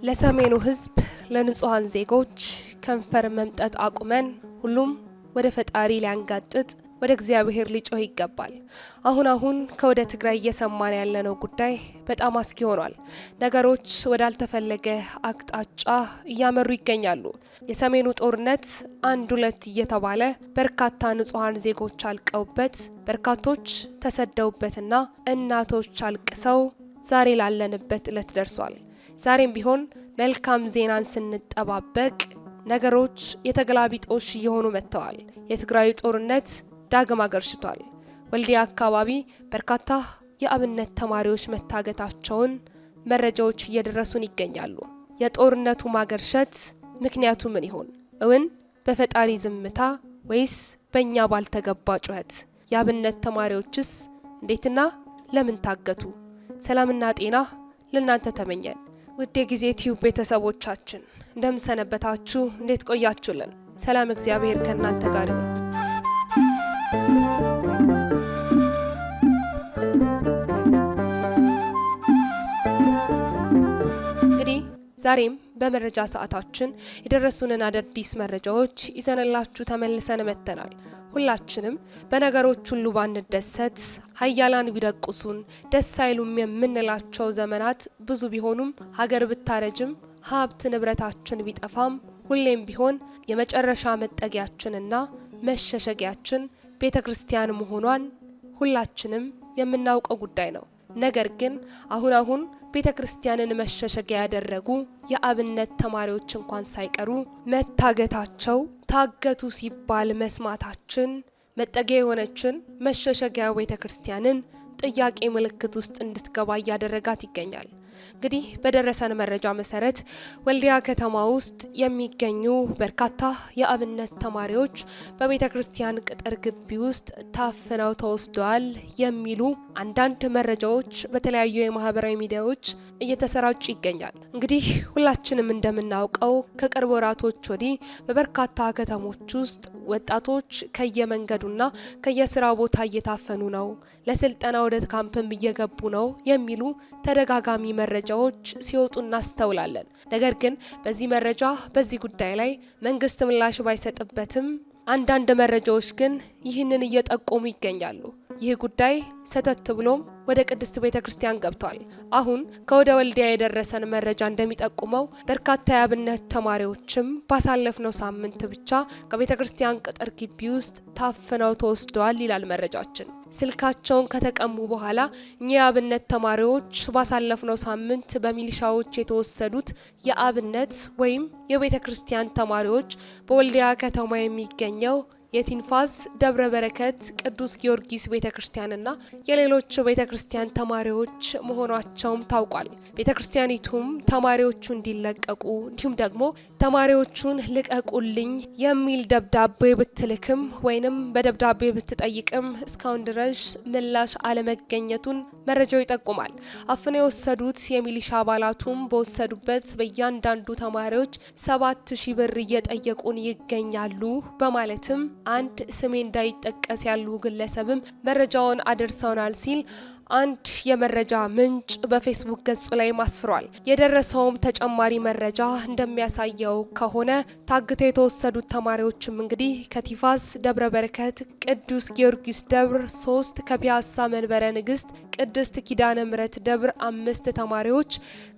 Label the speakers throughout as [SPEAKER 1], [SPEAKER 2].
[SPEAKER 1] ለሰሜኑ ህዝብ ለንጹሃን ዜጎች ከንፈር መምጠጥ አቁመን ሁሉም ወደ ፈጣሪ ሊያንጋጥጥ ወደ እግዚአብሔር ሊጮህ ይገባል። አሁን ከወደ ትግራይ እየሰማን ያለነው ጉዳይ በጣም አስጊ ሆኗል። ነገሮች ወዳልተፈለገ አቅጣጫ እያመሩ ይገኛሉ። የሰሜኑ ጦርነት አንድ ሁለት እየተባለ በርካታ ንጹሃን ዜጎች አልቀውበት፣ በርካቶች ተሰደውበትና እናቶች አልቅሰው ዛሬ ላለንበት ዕለት ደርሷል። ዛሬም ቢሆን መልካም ዜናን ስንጠባበቅ ነገሮች የተገላቢጦሽ እየሆኑ መጥተዋል። የትግራዩ ጦርነት ዳግም አገርሽቷል። ወልዲያ አካባቢ በርካታ የአብነት ተማሪዎች መታገታቸውን መረጃዎች እየደረሱን ይገኛሉ። የጦርነቱ ማገርሸት ምክንያቱ ምን ይሆን? እውን በፈጣሪ ዝምታ ወይስ በእኛ ባልተገባ ጩኸት? የአብነት ተማሪዎችስ እንዴትና ለምን ታገቱ? ሰላምና ጤና ለእናንተ ተመኘን። ውድ የጊዜ ቲዩብ ቤተሰቦቻችን እንደምን ሰነበታችሁ? እንዴት ቆያችሁልን? ሰላም እግዚአብሔር ከእናንተ ጋር ይሁን። እንግዲህ ዛሬም በመረጃ ሰዓታችን የደረሱንን አዳዲስ መረጃዎች ይዘንላችሁ ተመልሰን መጥተናል። ሁላችንም በነገሮች ሁሉ ባንደሰት፣ ሀያላን ቢደቁሱን ደስ አይሉም የምንላቸው ዘመናት ብዙ ቢሆኑም፣ ሀገር ብታረጅም ሀብት ንብረታችን ቢጠፋም፣ ሁሌም ቢሆን የመጨረሻ መጠጊያችንና መሸሸጊያችን ቤተ ክርስቲያን መሆኗን ሁላችንም የምናውቀው ጉዳይ ነው። ነገር ግን አሁን ቤተ ክርስቲያንን መሸሸጊያ ያደረጉ የአብነት ተማሪዎች እንኳን ሳይቀሩ መታገታቸው፣ ታገቱ ሲባል መስማታችን መጠጊያ የሆነችን መሸሸጊያ ቤተ ክርስቲያንን ጥያቄ ምልክት ውስጥ እንድትገባ እያደረጋት ይገኛል። እንግዲህ በደረሰን መረጃ መሰረት ወልዲያ ከተማ ውስጥ የሚገኙ በርካታ የአብነት ተማሪዎች በቤተ ክርስቲያን ቅጥር ግቢ ውስጥ ታፍነው ተወስደዋል የሚሉ አንዳንድ መረጃዎች በተለያዩ የማህበራዊ ሚዲያዎች እየተሰራጩ ይገኛል። እንግዲህ ሁላችንም እንደምናውቀው ከቅርብ ወራቶች ወዲህ በበርካታ ከተሞች ውስጥ ወጣቶች ከየመንገዱና ከየስራ ቦታ እየታፈኑ ነው፣ ለስልጠና ወደ ካምፕም እየገቡ ነው የሚሉ ተደጋጋሚ መረጃዎች ሲወጡ እናስተውላለን። ነገር ግን በዚህ ጉዳይ ላይ መንግስት ምላሽ ባይሰጥበትም አንዳንድ መረጃዎች ግን ይህንን እየጠቆሙ ይገኛሉ። ይህ ጉዳይ ሰተት ብሎም ወደ ቅድስት ቤተ ክርስቲያን ገብቷል። አሁን ከወደ ወልዲያ የደረሰን መረጃ እንደሚጠቁመው በርካታ የአብነት ተማሪዎችም ባሳለፍነው ሳምንት ብቻ ከቤተ ክርስቲያን ቅጥር ግቢ ውስጥ ታፍነው ተወስደዋል ይላል መረጃችን። ስልካቸውን ከተቀሙ በኋላ እኚህ የአብነት ተማሪዎች ባሳለፍነው ሳምንት በሚሊሻዎች የተወሰዱት የአብነት ወይም የቤተ ክርስቲያን ተማሪዎች በወልዲያ ከተማ የሚገኘው የቲንፋዝ ደብረ በረከት ቅዱስ ጊዮርጊስ ቤተክርስቲያንና የሌሎች ቤተክርስቲያን ተማሪዎች መሆናቸውም ታውቋል። ቤተክርስቲያኒቱም ተማሪዎቹ እንዲለቀቁ እንዲሁም ደግሞ ተማሪዎቹን ልቀቁልኝ የሚል ደብዳቤ ብትልክም ወይንም በደብዳቤ ብትጠይቅም እስካሁን ድረስ ምላሽ አለመገኘቱን መረጃው ይጠቁማል። አፍነው የወሰዱት የሚሊሻ አባላቱም በወሰዱበት በእያንዳንዱ ተማሪዎች 7000 ብር እየጠየቁን ይገኛሉ በማለትም አንድ ስሜ እንዳይጠቀስ ያሉ ግለሰብም መረጃውን አድርሰውናል ሲል አንድ የመረጃ ምንጭ በፌስቡክ ገጹ ላይ ማስፍሯል። የደረሰውም ተጨማሪ መረጃ እንደሚያሳየው ከሆነ ታግተው የተወሰዱት ተማሪዎችም እንግዲህ ከቲፋዝ ደብረ በረከት ቅዱስ ጊዮርጊስ ደብር 3 ከፒያሳ መንበረ ንግስት ቅድስት ኪዳነ ምሕረት ደብር 5 ተማሪዎች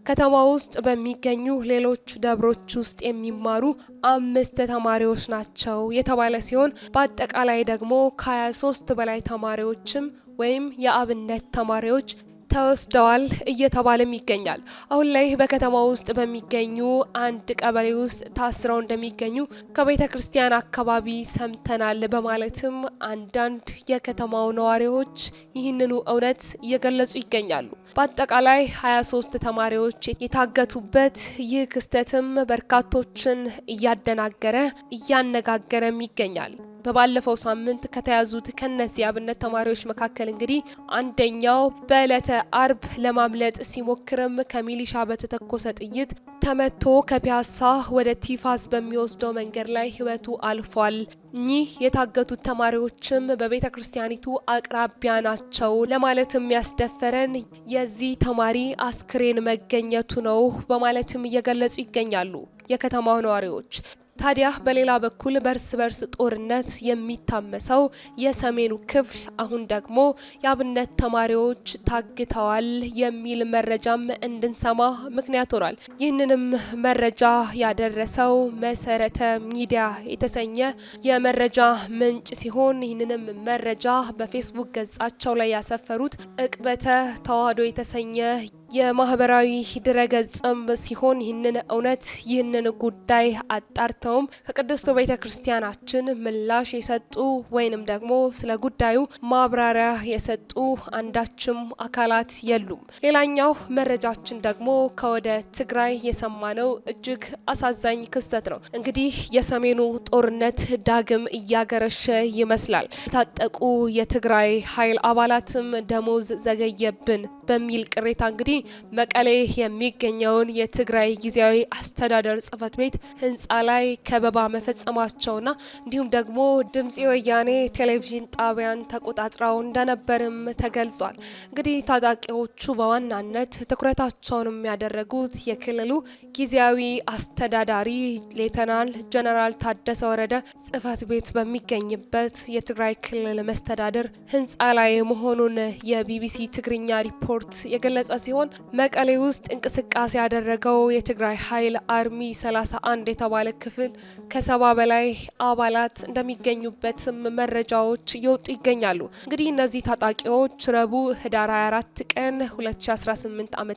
[SPEAKER 1] ከተማ ውስጥ በሚገኙ ሌሎች ደብሮች ውስጥ የሚማሩ 5 ተማሪዎች ናቸው የተባለ ሲሆን በአጠቃላይ ደግሞ ከ23 በላይ ተማሪዎችም ወይም የአብነት ተማሪዎች ተወስደዋል እየተባለም ይገኛል። አሁን ላይ በከተማ ውስጥ በሚገኙ አንድ ቀበሌ ውስጥ ታስረው እንደሚገኙ ከቤተ ክርስቲያን አካባቢ ሰምተናል በማለትም አንዳንድ የከተማው ነዋሪዎች ይህንኑ እውነት እየገለጹ ይገኛሉ። በአጠቃላይ 23 ተማሪዎች የታገቱበት ይህ ክስተትም በርካቶችን እያደናገረ እያነጋገረም ይገኛል። በባለፈው ሳምንት ከተያዙት ከነዚህ አብነት ተማሪዎች መካከል እንግዲህ አንደኛው በዕለተ አርብ ለማምለጥ ሲሞክርም ከሚሊሻ በተተኮሰ ጥይት ተመቶ ከፒያሳ ወደ ቲፋስ በሚወስደው መንገድ ላይ ህይወቱ አልፏል። እኚህ የታገቱት ተማሪዎችም በቤተ ክርስቲያኒቱ አቅራቢያ ናቸው ለማለትም ያስደፈረን የዚህ ተማሪ አስክሬን መገኘቱ ነው በማለትም እየገለጹ ይገኛሉ የከተማው ነዋሪዎች። ታዲያ በሌላ በኩል በርስ በርስ ጦርነት የሚታመሰው የሰሜኑ ክፍል አሁን ደግሞ የአብነት ተማሪዎች ታግተዋል የሚል መረጃም እንድንሰማ ምክንያት ሆኗል። ይህንንም መረጃ ያደረሰው መሰረተ ሚዲያ የተሰኘ የመረጃ ምንጭ ሲሆን ይህንንም መረጃ በፌስቡክ ገጻቸው ላይ ያሰፈሩት ዕቅበተ ተዋሕዶ የተሰኘ የማህበራዊ ድረገጽም ሲሆን ይህንን ጉዳይ አጣርተውም ከቅድስት ቤተ ክርስቲያናችን ምላሽ የሰጡ ወይንም ደግሞ ስለ ጉዳዩ ማብራሪያ የሰጡ አንዳችም አካላት የሉም። ሌላኛው መረጃችን ደግሞ ከወደ ትግራይ የሰማነው እጅግ አሳዛኝ ክስተት ነው። እንግዲህ የሰሜኑ ጦርነት ዳግም እያገረሸ ይመስላል። የታጠቁ የትግራይ ኃይል አባላትም ደሞዝ ዘገየብን በሚል ቅሬታ እንግዲህ መቀሌ የሚገኘውን የትግራይ ጊዜያዊ አስተዳደር ጽሕፈት ቤት ህንፃ ላይ ከበባ መፈጸማቸውና እንዲሁም ደግሞ ድምጽ ወያኔ ቴሌቪዥን ጣቢያን ተቆጣጥረው እንደነበርም ተገልጿል። እንግዲህ ታጣቂዎቹ በዋናነት ትኩረታቸውን ያደረጉት የክልሉ ጊዜያዊ አስተዳዳሪ ሌተናል ጀነራል ታደሰ ወረደ ጽሕፈት ቤት በሚገኝበት የትግራይ ክልል መስተዳድር ህንፃ ላይ መሆኑን የቢቢሲ ትግርኛ ሪፖርት የገለጸ ሲሆን መቀሌ ውስጥ እንቅስቃሴ ያደረገው የትግራይ ኃይል አርሚ 31 የተባለ ክፍል ከ70 በላይ አባላት እንደሚገኙበትም መረጃዎች እየወጡ ይገኛሉ። እንግዲህ እነዚህ ታጣቂዎች ረቡዕ ህዳር 24 ቀን 2018 ዓ.ም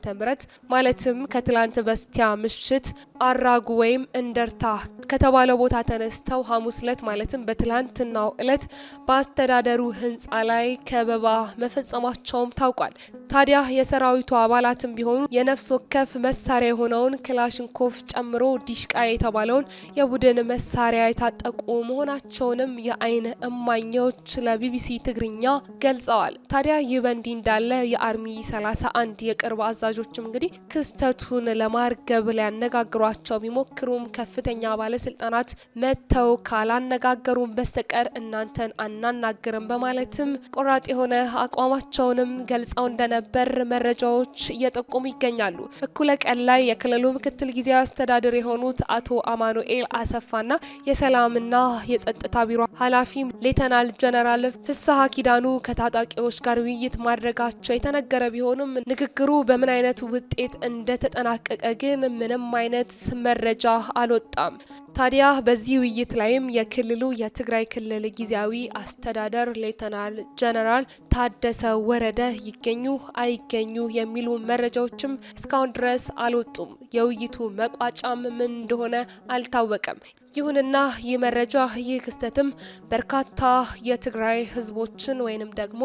[SPEAKER 1] ማለትም ከትላንት በስቲያ ምሽት አራጉ ወይም እንደርታ ከተባለው ቦታ ተነስተው ሐሙስ ዕለት ማለትም በትላንትናው ዕለት በአስተዳደሩ ህንፃ ላይ ከበባ መፈጸማቸውም ታውቋል። ታዲያ የሰራዊቱ አባላትም ቢሆኑ የነፍስ ወከፍ መሳሪያ የሆነውን ክላሽንኮቭ ጨምሮ ዲሽቃ የተባለውን የቡድን መሳሪያ የታጠቁ መሆናቸውንም የአይን እማኞች ለቢቢሲ ትግርኛ ገልጸዋል። ታዲያ ይህ በእንዲህ እንዳለ የአርሚ 31 የቅርብ አዛዦችም እንግዲህ ክስተቱን ለማርገብ ሊያነጋግሯቸው ቢሞክሩም ከፍተኛ ባለስልጣናት መጥተው ካላነጋገሩም በስተቀር እናንተን አናናግርም በማለትም ቆራጥ የሆነ አቋማቸውንም ገልጸው እንደነበር መረጃዎች እየጠቆሙ ይገኛሉ። እኩለ ቀን ላይ የክልሉ ምክትል ጊዜያዊ አስተዳደር የሆኑት አቶ አማኑኤል አሰፋና የሰላምና የጸጥታ ቢሮ ኃላፊ ሌተናል ጀነራል ፍስሐ ኪዳኑ ከታጣቂዎች ጋር ውይይት ማድረጋቸው የተነገረ ቢሆንም ንግግሩ በምን አይነት ውጤት እንደተጠናቀቀ ግን ምንም አይነት መረጃ አልወጣም። ታዲያ በዚህ ውይይት ላይም የክልሉ የትግራይ ክልል ጊዜያዊ አስተዳደር ሌተናል ጀነራል ታደሰ ወረደ ይገኙ አይገኙ የሚሉ መረጃዎችም እስካሁን ድረስ አልወጡም። የውይይቱ መቋጫም ምን እንደሆነ አልታወቀም። ይሁንና ይህ መረጃ ይህ ክስተትም በርካታ የትግራይ ህዝቦችን ወይንም ደግሞ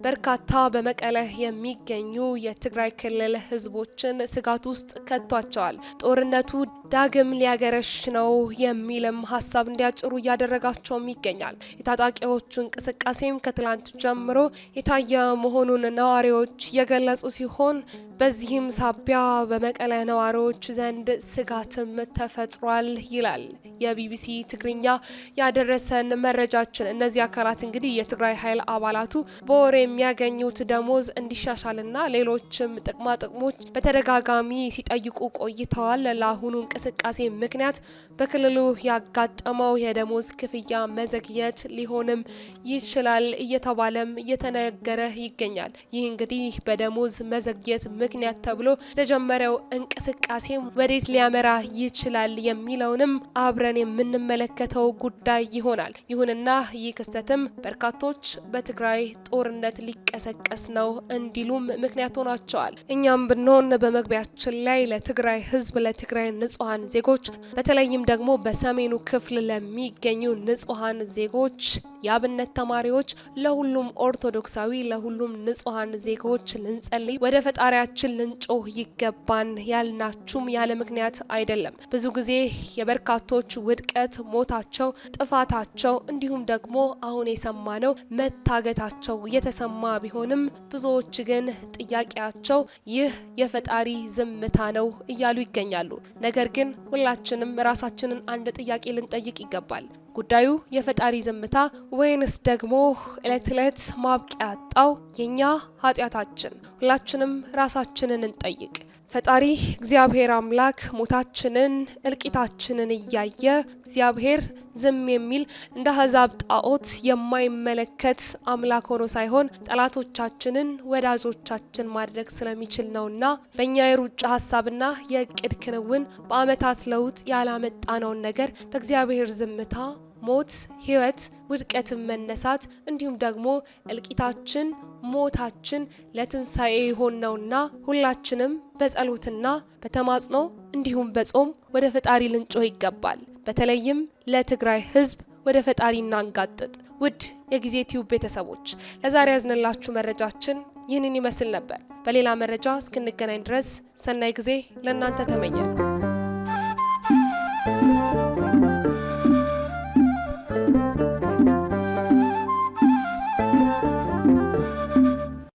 [SPEAKER 1] በርካታ በመቀለ የሚገኙ የትግራይ ክልል ህዝቦችን ስጋት ውስጥ ከቷቸዋል። ጦርነቱ ዳግም ሊያገረሽ ነው የሚልም ሀሳብ እንዲያጭሩ እያደረጋቸውም ይገኛል። የታጣቂዎቹ እንቅስቃሴም ከትላንት ጀምሮ የታየ መሆኑን ነዋሪዎች የገለጹ ሲሆን በዚህም ሳቢያ በመቀለ ነዋሪዎች ዘንድ ስጋትም ተፈጥሯል ይላል የቢቢሲ ትግርኛ ያደረሰን መረጃችን። እነዚህ አካላት እንግዲህ የትግራይ ኃይል አባላቱ በወር የሚያገኙት ደሞዝ እንዲሻሻልና ሌሎችም ጥቅማ ጥቅሞች በተደጋጋሚ ሲጠይቁ ቆይተዋል። ለአሁኑ እንቅስቃሴ ምክንያት በክልሉ ያጋጠመው የደሞዝ ክፍያ መዘግየት ሊሆንም ይችላል እየተባለም እየተነገረ ይገኛል። ይህ እንግዲህ በደሞዝ መዘግየት ምክንያት ተብሎ ለጀመረው እንቅስቃሴ ወዴት ሊያመራ ይችላል የሚለውንም አብረን የምንመለከተው ጉዳይ ይሆናል። ይሁንና ይህ ክስተትም በርካቶች በትግራይ ጦርነት ሊቀሰቀስ ነው እንዲሉም ምክንያት ሆናቸዋል። እኛም ብንሆን በመግቢያችን ላይ ለትግራይ ህዝብ፣ ለትግራይ ንጹሃን ዜጎች በተለይም ደግሞ በሰሜኑ ክፍል ለሚገኙ ንጹሃን ዜጎች የአብነት ተማሪዎች ለሁሉም ኦርቶዶክሳዊ ለሁሉም ንጹሃን ዜጎች ልንጸልይ ወደ ፈጣሪያችን ልንጮህ ይገባን ያልናችሁም ያለ ምክንያት አይደለም። ብዙ ጊዜ የበርካቶች ውድቀት፣ ሞታቸው፣ ጥፋታቸው እንዲሁም ደግሞ አሁን የሰማነው መታገታቸው የተሰማ ቢሆንም ብዙዎች ግን ጥያቄያቸው ይህ የፈጣሪ ዝምታ ነው እያሉ ይገኛሉ። ነገር ግን ሁላችንም ራሳችንን አንድ ጥያቄ ልንጠይቅ ይገባል። ጉዳዩ የፈጣሪ ዝምታ ወይንስ ደግሞ ዕለት ዕለት ማብቂያ ያጣው የኛ ኃጢአታችን? ሁላችንም ራሳችንን እንጠይቅ። ፈጣሪ እግዚአብሔር አምላክ ሞታችንን እልቂታችንን እያየ እግዚአብሔር ዝም የሚል እንደ አሕዛብ ጣዖት የማይመለከት አምላክ ሆኖ ሳይሆን ጠላቶቻችንን ወዳጆቻችን ማድረግ ስለሚችል ነውና በእኛ የሩጫ ሀሳብና የእቅድ ክንውን በአመታት ለውጥ ያላመጣነውን ነገር በእግዚአብሔር ዝምታ ሞት፣ ህይወት፣ ውድቀትን መነሳት እንዲሁም ደግሞ እልቂታችን፣ ሞታችን ለትንሳኤ ይሆን ነውና ሁላችንም በጸሎትና በተማጽኖ እንዲሁም በጾም ወደ ፈጣሪ ልንጮህ ይገባል። በተለይም ለትግራይ ህዝብ ወደ ፈጣሪ እናንጋጥጥ። ውድ የጊዜ ቲዩብ ቤተሰቦች ለዛሬ ያዝንላችሁ መረጃችን ይህንን ይመስል ነበር። በሌላ መረጃ እስክንገናኝ ድረስ ሰናይ ጊዜ ለእናንተ ተመኘን።